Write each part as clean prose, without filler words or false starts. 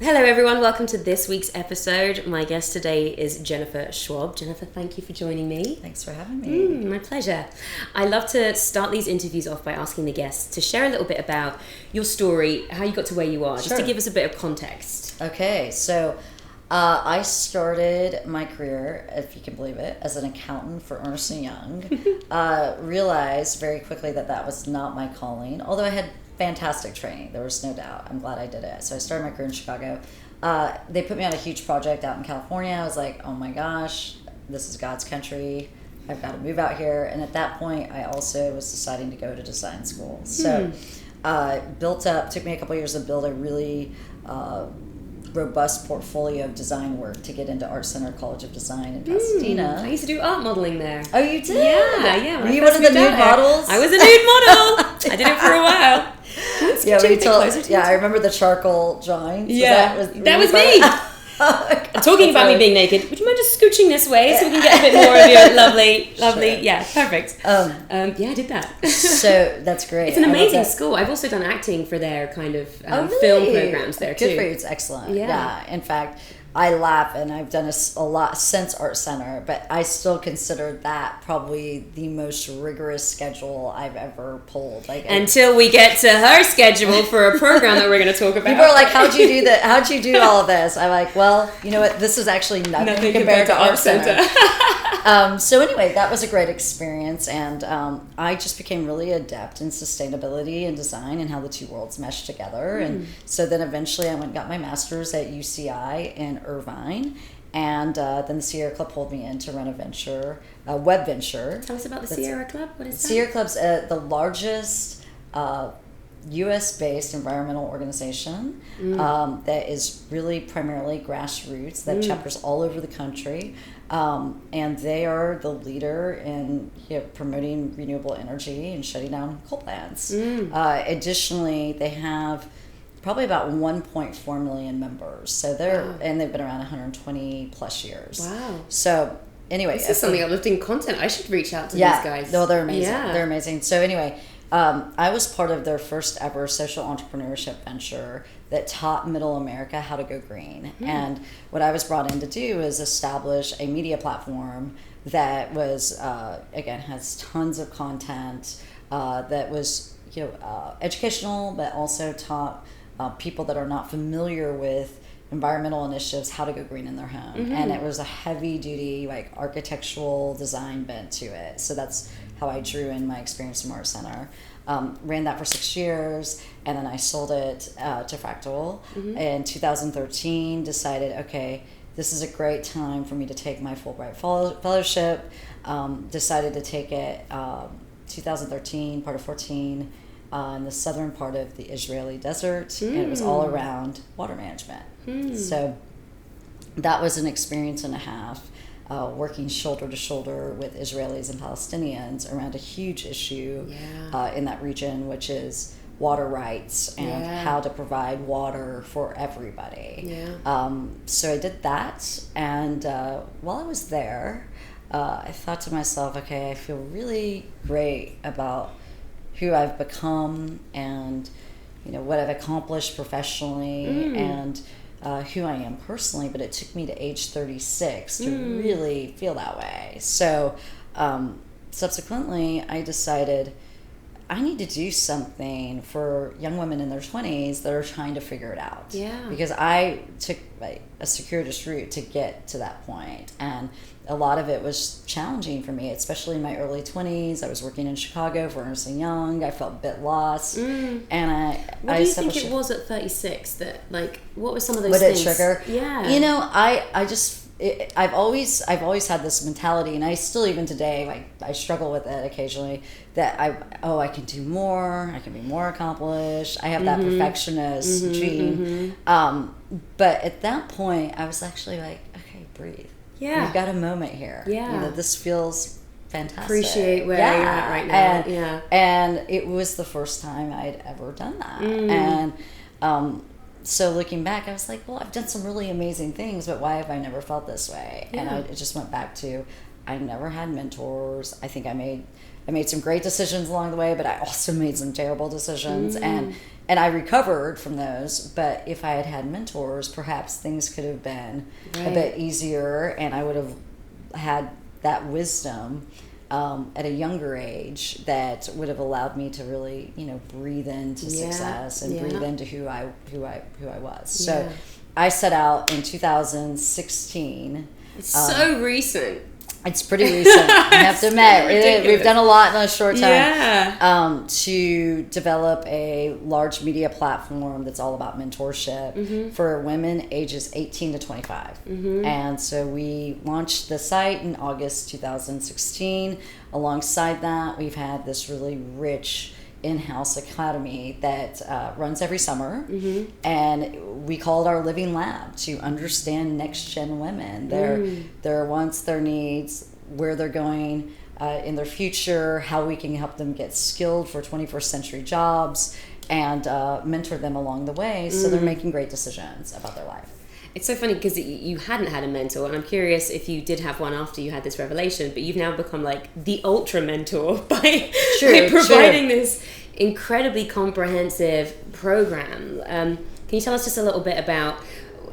Hello everyone, welcome to this week's episode. My guest today is Jennifer Schwab. Jennifer, thank you for joining me. Thanks for having me. My pleasure. I love to start these interviews off by asking the guests to share a little bit about your story, how you got to where you are, just to give us a bit of context. Okay, so I started my career, if you can believe it, as an accountant for Ernst & Young. Realized very quickly that was not my calling, although I had fantastic training. There was no doubt. I'm glad I did it. So I started my career in Chicago. They put me on a huge project out in California. I was like, oh my gosh, this is God's country. I've got to move out here. And at that point, I also was deciding to go to design school. So took me a couple years to build a really robust portfolio of design work to get into Art Center College of Design in Pasadena. I used to do art modeling there. Oh, you did? Yeah. Were you one of the nude models? I was a nude model. I did it for a while. I remember the charcoal drawings. Yeah, that was me. Talking about me being naked, would you mind just scooching this way so we can get a bit more of your lovely, sure. Yeah, perfect. I did that. So that's great. It's an amazing school. I've also done acting for their kind of film programs there too. Good for you. It's excellent. Yeah. In fact, I laugh, and I've done a lot since Art Center, but I still consider that probably the most rigorous schedule I've ever pulled. Until we get to her schedule for a program that we're going to talk about. People are like, "How'd you do that? How'd you do all of this?" I'm like, "Well, you know what? This is actually nothing compared to Art Center." So anyway, that was a great experience, and I just became really adept in sustainability and design and how the two worlds mesh together. And so then eventually I went and got my master's at UCI in Irvine, and then the Sierra Club pulled me in to run a web venture. Tell us about the Sierra Club. What is that? Sierra Club's the largest U.S.-based environmental organization that is really primarily grassroots. They have chapters all over the country, and they are the leader in promoting renewable energy and shutting down coal plants. Additionally, they have probably about 1.4 million members. So and they've been around 120 plus years. Wow. So anyway, this is something uplifting content. I should reach out to these guys. No, they're amazing. Yeah. They're amazing. So anyway, I was part of their first ever social entrepreneurship venture that taught middle America how to go green. And what I was brought in to do is establish a media platform that was, again, has tons of content that was educational, but also taught people that are not familiar with environmental initiatives how to go green in their home. And it was a heavy duty architectural design bent to it. So that's how I drew in my experience from Art Center. Ran that for 6 years, and then I sold it to Fractal in 2013. Decided, okay, this is a great time for me to take my Fulbright fellowship. Decided to take it 2013, part of 14, in the southern part of the Israeli desert, and it was all around water management. So that was an experience and a half, working shoulder to shoulder with Israelis and Palestinians around a huge issue in that region, which is water rights and how to provide water for everybody. So I did that, and while I was there, I thought to myself, okay, I feel really great about who I've become and what I've accomplished professionally and who I am personally, but it took me to age 36 to really feel that way. So subsequently I decided I need to do something for young women in their 20s that are trying to figure it out. Because I took a circuitous route to get to that point, and a lot of it was challenging for me, especially in my early 20s. I was working in Chicago for Ernst & Young. I felt a bit lost. And what do you think it was at 36 that, what were some of those things? Would it trigger? Yeah. I've always had this mentality, and I still, even today, I struggle with it occasionally, that I can do more, I can be more accomplished. I have that perfectionist gene. But at that point, I was actually like, okay, breathe. Yeah. You've got a moment here. Yeah. This feels fantastic. Appreciate where you're at right now. And it was the first time I'd ever done that. And so looking back, I was like, well, I've done some really amazing things, but why have I never felt this way? And it just went back to, I never had mentors. I think I made some great decisions along the way, but I also made some terrible decisions. And and I recovered from those. But if I had had mentors, perhaps things could have been a bit easier, and I would have had that wisdom at a younger age that would have allowed me to really, breathe into success and breathe into who I was. So I set out in 2016. It's so recent. It's pretty recent. I have to admit, we've done a lot in a short time. Yeah. To develop a large media platform that's all about mentorship for women ages 18 to 25. And so we launched the site in August 2016. Alongside that, we've had this really rich in-house academy that runs every summer, and we call it our living lab to understand next-gen women, their wants, their needs, where they're going in their future, how we can help them get skilled for 21st century jobs, and mentor them along the way so they're making great decisions about their life. It's so funny because you hadn't had a mentor, and I'm curious if you did have one after you had this revelation, but you've now become like the ultra mentor by providing this incredibly comprehensive program. Can you tell us just a little bit about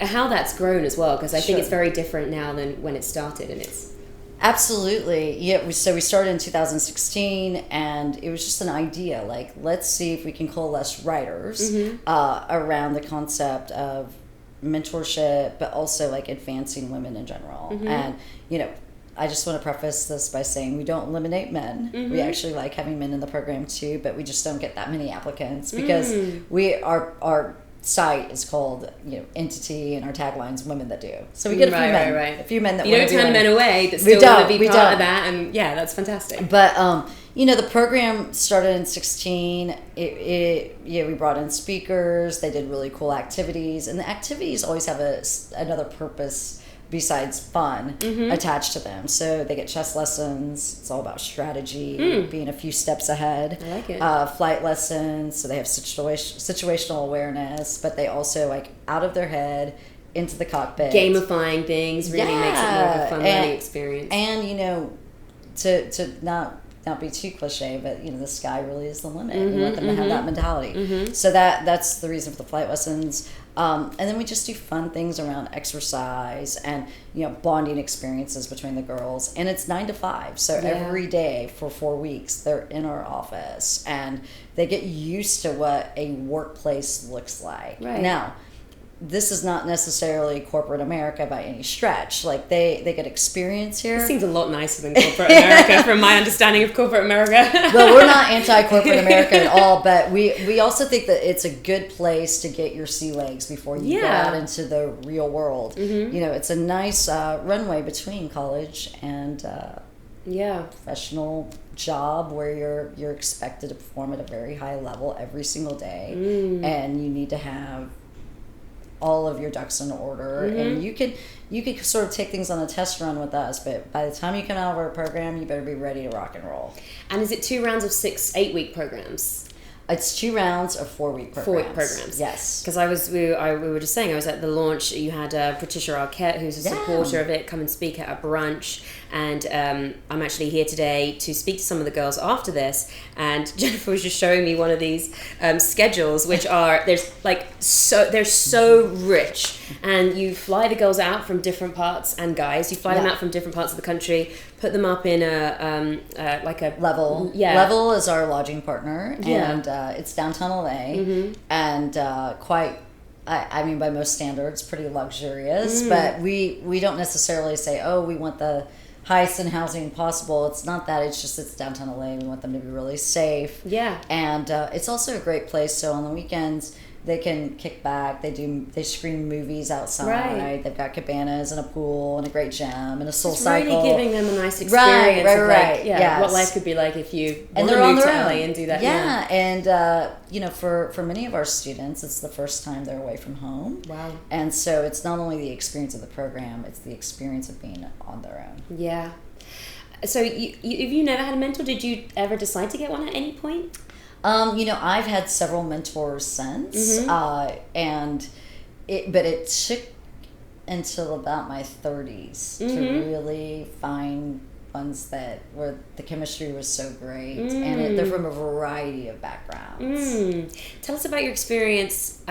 how that's grown as well? Because I think it's very different now than when it started, and it's... Absolutely. Yeah. So we started in 2016, and it was just an idea. Like, let's see if we can coalesce writers around the concept of mentorship, but also like advancing women in general. And I just want to preface this by saying we don't eliminate men. We actually like having men in the program too, but we just don't get that many applicants because our site is called Entity, and our tagline's Women That Do. So we get a few men that you don't turn men away that still want to be part of that, and that's fantastic. But the program started in 16. We brought in speakers. They did really cool activities, and the activities always have another purpose besides fun attached to them. So they get chess lessons. It's all about strategy, being a few steps ahead. I like it. Flight lessons. So they have situational awareness, but they also like out of their head into the cockpit. Gamifying things really makes it more of a fun learning experience. And to not be too cliche, but the sky really is the limit. We want them to have that mentality. So that's the reason for the flight lessons. And then we just do fun things around exercise and bonding experiences between the girls. And it's 9 to 5, so every day for 4 weeks they're in our office and they get used to what a workplace looks like. Right. Now, this is not necessarily corporate America by any stretch. Like they get experience here. It seems a lot nicer than corporate America from my understanding of corporate America. Well, we're not anti-corporate America at all, but we also think that it's a good place to get your sea legs before you go out into the real world. It's a nice runway between college and professional job where you're expected to perform at a very high level every single day, and you need to have all of your ducks in order, and you could sort of take things on a test run with us, but by the time you come out of our program, you better be ready to rock and roll. And is it 2 rounds of 8-week programs? It's 2 rounds of 4-week programs. 4-week programs. Yes. Because we were just saying, I was at the launch. You had Patricia Arquette, who's a supporter of it, come and speak at a brunch. And I'm actually here today to speak to some of the girls after this. And Jennifer was just showing me one of these schedules, which are they're so rich. And you fly the girls out from different parts, and guys, you fly them out from different parts of the country, put them up in a like a Level. Yeah. Level is our lodging partner, and it's downtown LA, and quite. I mean, by most standards, pretty luxurious. But we don't necessarily say, oh, we want the highest in housing possible. It's not that. It's just it's downtown LA. We want them to be really safe. Yeah. And it's also a great place. So on the weekends, they can kick back. They screen movies outside. Right. They've got cabanas and a pool and a great gym and a soul cycle. Really giving them a nice experience. Right. Yes. What life could be like if you want to move to LA and do that. Yeah. And for many of our students, it's the first time they're away from home. Wow. And so it's not only the experience of the program, it's the experience of being on their own. Yeah. So if you never had a mentor, did you ever decide to get one at any point? I've had several mentors since, but it took until about my 30s to really find ones that where the chemistry was so great, and they're from a variety of backgrounds. Tell us about your experience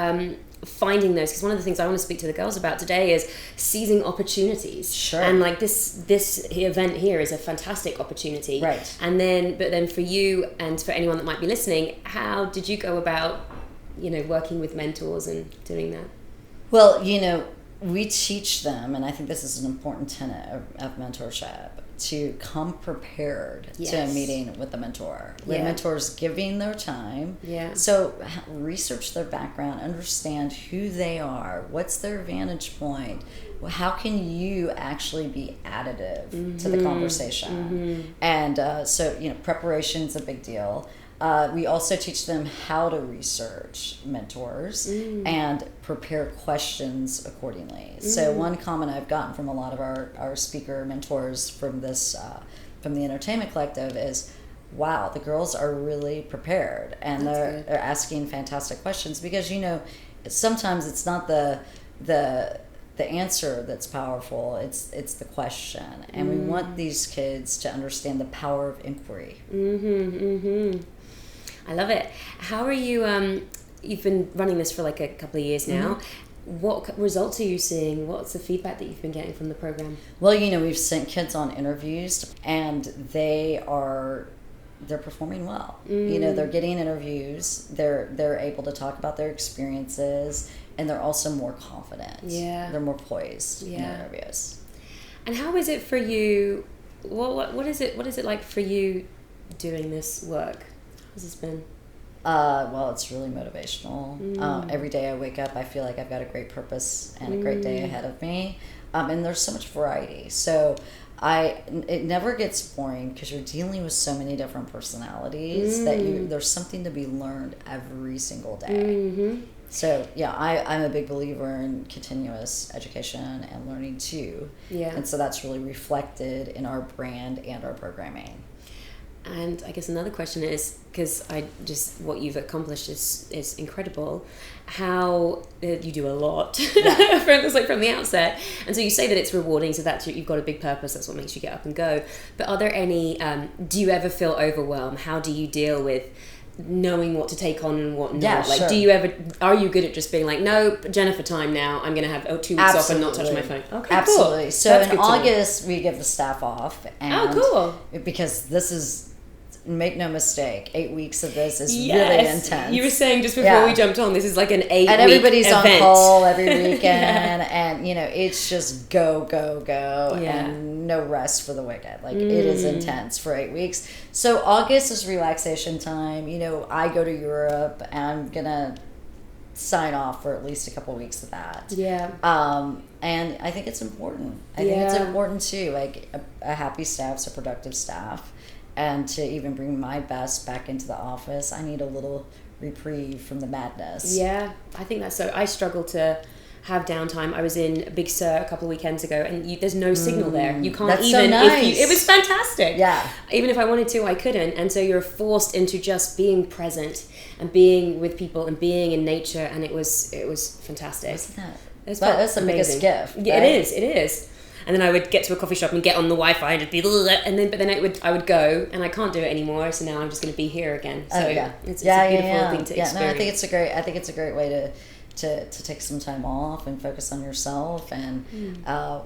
finding those, because one of the things I want to speak to the girls about today is seizing opportunities. Sure. And like this event here is a fantastic opportunity. Right. And then for you and for anyone that might be listening, how did you go about, working with mentors and doing that? Well, we teach them, and I think this is an important tenet of mentorship, to come prepared to a meeting with the mentor. The mentor's giving their time. Yeah. So research their background, understand who they are, what's their vantage point, how can you actually be additive to the conversation. And so preparation is a big deal. We also teach them how to research mentors and prepare questions accordingly. So one comment I've gotten from a lot of our speaker mentors from this from the Entertainment Collective is, wow, the girls are really prepared, and they're asking fantastic questions, because sometimes it's not the answer that's powerful, it's the question, and we want these kids to understand the power of inquiry. I love it. How are you, you've been running this for like a couple of years now. What results are you seeing? What's the feedback that you've been getting from the program? Well, we've sent kids on interviews, and they're performing well. They're getting interviews, they're able to talk about their experiences, and they're also more confident. Yeah. They're more poised in their interviews. And how is it for you? What is it like for you doing this work? How's this been? Well, it's really motivational. Every day I wake up, I feel like I've got a great purpose and a great day ahead of me. And there's so much variety. So it never gets boring, because you're dealing with so many different personalities that there's something to be learned every single day. So I'm a big believer in continuous education and learning too. Yeah. And so that's really reflected in our brand and our programming. And I guess another question is, because what you've accomplished is incredible, how you do a lot from the outset. And so you say that it's rewarding, so that you've got a big purpose, that's what makes you get up and go. But are there any, do you ever feel overwhelmed? How do you deal with knowing what to take on and what not? Are you good at just being like, no, Jennifer time now, I'm going to have 2 weeks off and not touch my phone? Okay, absolutely. Cool. So in August, we give the staff off. And cool. Because this is, make no mistake, 8 weeks of this is really intense. You were saying just before we jumped on, this is like an 8-week and everybody's event. On call every weekend, and it's just go and no rest for the wicked. Like it is intense for 8 weeks. So August is relaxation time. I go to Europe, and I'm gonna sign off for at least a couple of weeks of that. Yeah. And I think it's important. I think it's important too. Like a happy staff's a productive staff. And to even bring my best back into the office, I need a little reprieve from the madness. Yeah, I think that's so. I struggle to have downtime. I was in Big Sur a couple of weekends ago, and there's no signal there. You can't that's even. So nice. It was fantastic. Yeah. Even if I wanted to, I couldn't, and so you're forced into just being present and being with people and being in nature, and it was fantastic. Isn't that? That's the biggest gift. Right? Yeah, it is. And then I would get to a coffee shop and get on the Wi-Fi and just be, I would go, and I can't do it anymore. So now I'm just going to be here again. So it's a beautiful thing to experience. No, I think it's a great way to take some time off and focus on yourself. And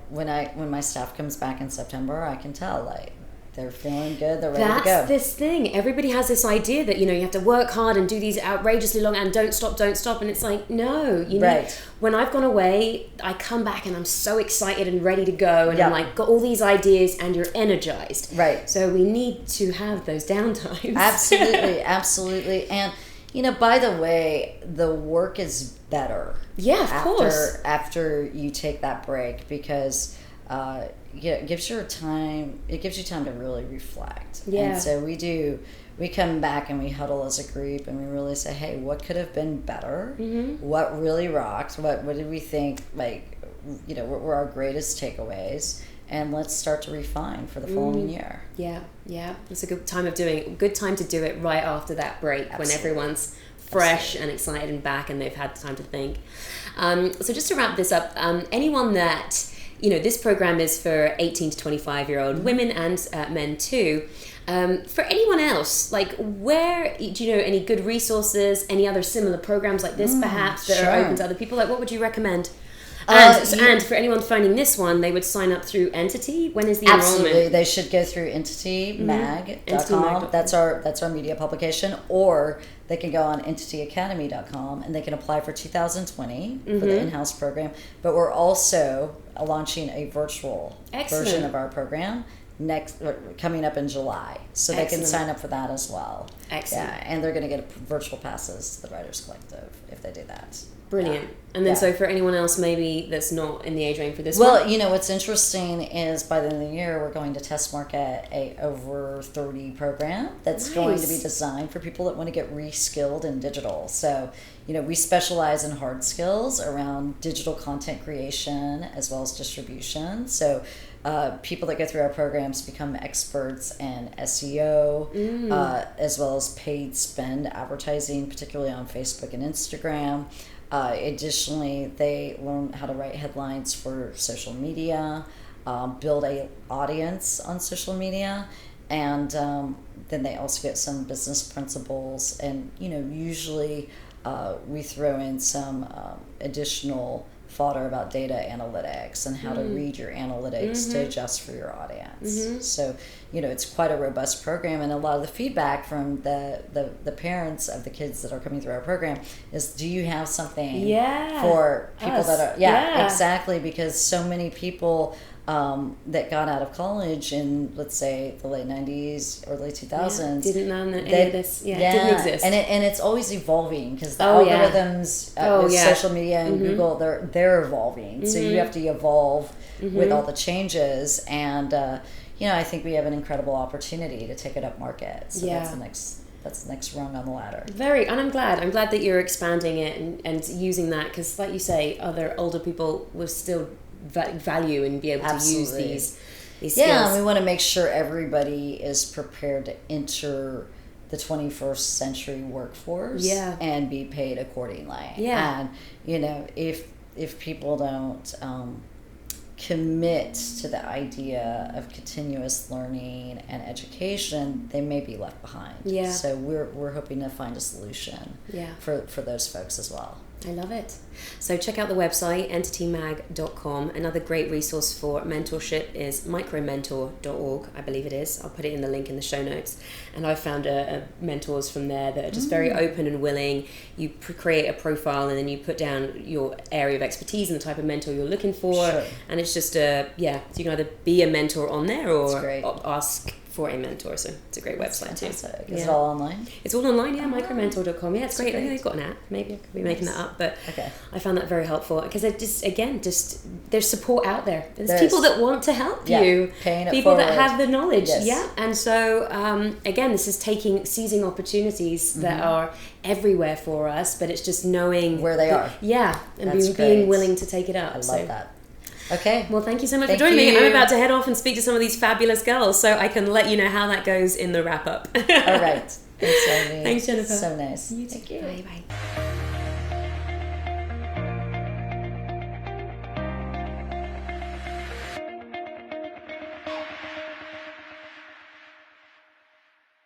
when my staff comes back in September, I can tell they're feeling good. They're ready to go. That's this thing. Everybody has this idea that, you have to work hard and do these outrageously long and don't stop. And it's like, no, when I've gone away, I come back and I'm so excited and ready to go. And I'm like, got all these ideas, and you're energized. Right. So we need to have those downtimes. Absolutely. And, by the way, the work is better. Yeah, of course. After you take that break, because it gives you time to really reflect. Yeah. And so we come back and we huddle as a group, and we really say, hey, what could have been better? What really rocked? What did we think, what were our greatest takeaways? And let's start to refine for the following year. Yeah. It's a good time to do it right after that break. Absolutely. When everyone's fresh and excited and back, and they've had time to think. So just to wrap this up, anyone that this program is for 18 to 25-year-old women and men too. For anyone else, like, where do you know any good resources, any other similar programs like this perhaps that are open to other people? Like, what would you recommend? And for anyone finding this one, they would sign up through Entity. When is the Absolutely. enrollment? They should go through entitymag.com. That's our media publication. Or they can go on entityacademy.com and they can apply for 2020 for the in-house program. But we're also launching a virtual version of our program coming up in July. So they can sign up for that as well. Excellent. Yeah, and they're going to get virtual passes to the Writers Collective if they do that. Brilliant. And then so for anyone else maybe that's not in the age range for this one? Well, what's interesting is by the end of the year, we're going to test market a over 30 program that's going to be designed for people that want to get re-skilled in digital. So, we specialize in hard skills around digital content creation as well as distribution. So people that go through our programs become experts in SEO, as well as paid spend advertising, particularly on Facebook and Instagram. Additionally, they learn how to write headlines for social media, build a audience on social media, and then they also get some business principles. And usually we throw in some additional fodder about data analytics and how to read your analytics to adjust for your audience. So, it's quite a robust program, and a lot of the feedback from the parents of the kids that are coming through our program is, do you have something for people that are, exactly, because so many people that got out of college in, let's say, the late 90s, early 2000s. Didn't know that any of this didn't exist. And it's always evolving because the algorithms with social media and Google, they're evolving. So you have to evolve with all the changes. And, I think we have an incredible opportunity to take it up market. So that's the next rung on the ladder. And I'm glad that you're expanding it and using that, because like you say, other older people will still value and be able to use these skills. Yeah, we want to make sure everybody is prepared to enter the 21st century workforce and be paid accordingly. And if people don't commit to the idea of continuous learning and education, they may be left behind. So we're hoping to find a solution for those folks as well. I love it. So check out the website, entitymag.com. Another great resource for mentorship is micromentor.org, I believe it is. I'll put it in the link in the show notes. And I've found mentors from there that are just very open and willing. You create a profile and then you put down your area of expertise and the type of mentor you're looking for. And it's just, so you can either be a mentor on there or ask for a mentor. So it's a great website too. Is it all online? It's all online, micromentor.com. Yeah, it's great. I think they've got an app. Maybe I could be making that up, but I found that very helpful because there's support out there. There's people that want to help you, people that have the knowledge. And so again, this is seizing opportunities that are everywhere for us, but it's just knowing where they are. And being willing to take it up. I love that. Okay. Well, thank you so much for joining me. I'm about to head off and speak to some of these fabulous girls, so I can let you know how that goes in the wrap-up. All right. Thanks, Amy. Thanks, Jennifer. So nice. You too. Bye-bye.